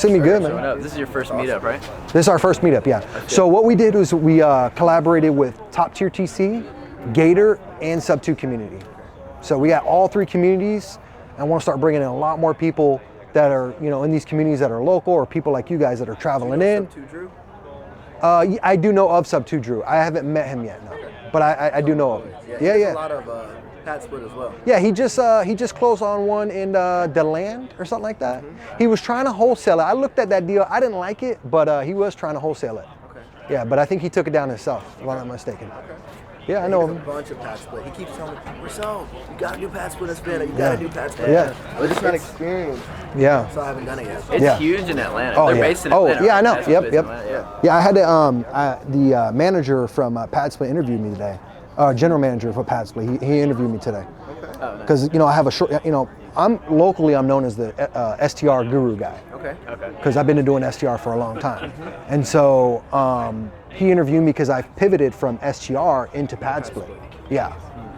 It's gonna be good, man. This is your first meetup, right? This is our first meetup, yeah. So what we did was we collaborated with Top Tier TC, Gator, and Sub2 community. So we got all three communities, and I want to start bringing in a lot more people that are, in these communities that are local, or people like you guys that are traveling in. Sub2 Drew? I do know of Sub2 Drew. I haven't met him yet, no. But I do know of him. Yeah. A lot of pad split as well. Yeah, he just closed on one in DeLand or something like that. He was trying to wholesale it. I looked at that deal. I didn't like it, but he was trying to wholesale it. Okay. Yeah, but I think he took it down himself, if I'm not mistaken. Okay. Yeah, I know him. A bunch of pad split. He keeps telling me, "Marcel, you gotta do pad split in Savannah. You gotta do pad split." Yeah. But it's not experienced. Yeah. So I haven't done it yet. It's huge in Atlanta. Oh, They're yeah. based in Atlanta. Oh, yeah, I know. Pad Yep. Split's in Atlanta, Yeah, I had the manager from PadSplit interviewed me today. General manager for PadSplit. He interviewed me today. Okay. Because I have a short. I'm known as the STR guru guy. Okay. Because I've been doing STR for a long time, and so he interviewed me because I pivoted from STR into PadSplit. Yeah.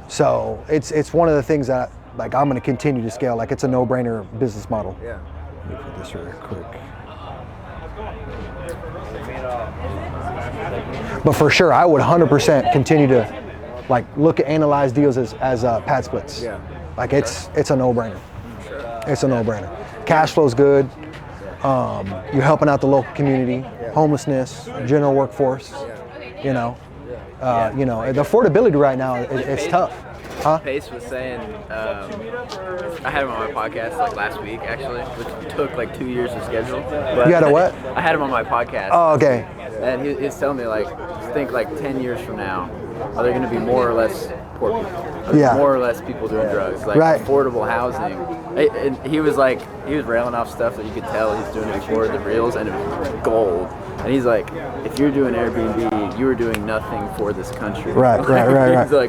So it's one of the things that I'm going to continue to scale. Like, it's a no-brainer business model. Yeah. Let me put this real quick. But for sure, I would 100% continue to look at analyze deals as pad splits. Yeah. Like, it's a no-brainer. It's a no-brainer. Cashflow's good. You're helping out the local community, homelessness, general workforce. The affordability right now, it's tough. Huh? Pace was saying, I had him on my podcast last week actually, which took 2 years to schedule. But You had a what? I had him on my podcast. Oh, okay. And he's telling me think 10 years from now, are there going to be more or less poor people? Are there more or less people doing drugs? Right. Affordable housing. And he was railing off stuff that you could tell he's doing it before the reels, and it was gold. And he's like, if you're doing Airbnb, you were doing nothing for this country. Right. He's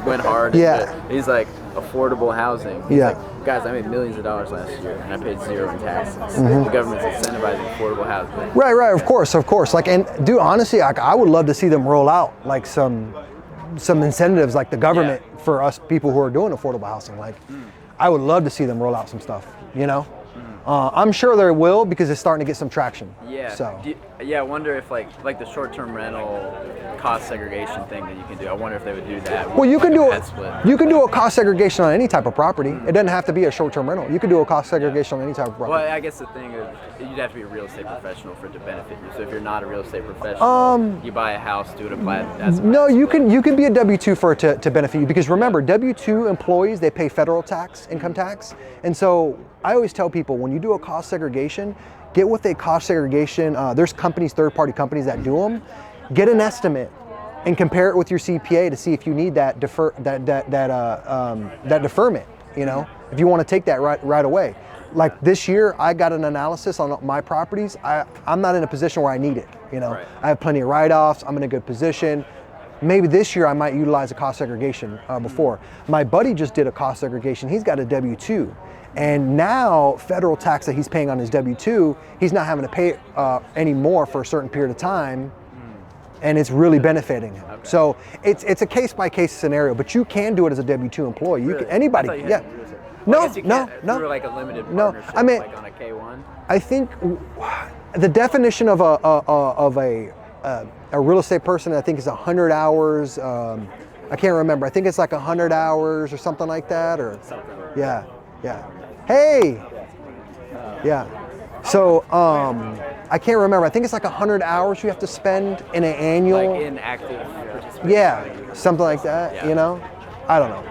went hard. Yeah. He's like, affordable housing. He's Yeah. like, guys, I made millions of dollars last year, and I paid zero in taxes. The government's incentivizing affordable housing. Right. Of course. And dude, honestly, I would love to see them roll out some incentives, like the government, for us people who are doing affordable housing. I would love to see them roll out some stuff. I'm sure there will, because it's starting to get some traction. Yeah. So. I wonder if the short-term rental cost segregation thing that you can do. I wonder if they would do that. Well, you can do pad split. You can do a cost segregation on any type of property. It doesn't have to be a short-term rental. You can do a cost segregation on any type of property. Well, I guess the thing is, you'd have to be a real estate professional for it to benefit you. So if you're not a real estate professional, you buy a house, do it a plat. No, you can be a W-2 for it to benefit you, because remember, W-2 employees, they pay federal tax, income tax, and so I always tell people, when you do a cost segregation, get with a cost segregation. There's companies, third-party companies that do them. Get an estimate and compare it with your CPA to see if you need that deferment. If you want to take that right away. Like this year, I got an analysis on my properties. I'm not in a position where I need it. Right. I have plenty of write-offs. I'm in a good position. Maybe this year I might utilize a cost segregation before. My buddy just did a cost segregation. He's got a W-2. And now, federal tax that he's paying on his W-2, he's not having to pay anymore for a certain period of time, and it's really benefiting him. Okay. So it's a case-by-case scenario, but you can do it as a W-2 employee. You Really? can, anybody, I thought you yeah. had to do it. No, I guess you no, can't no. through a limited No, partnership, I mean, on a K1. I think the definition of a real estate person, I think, is 100 hours. I can't remember. I think it's 100 hours or something like that, or yeah. Hey. Yeah. So I can't remember. I think it's 100 hours you have to spend in an annual. In active participation. Yeah, something like that. Yeah. I don't know.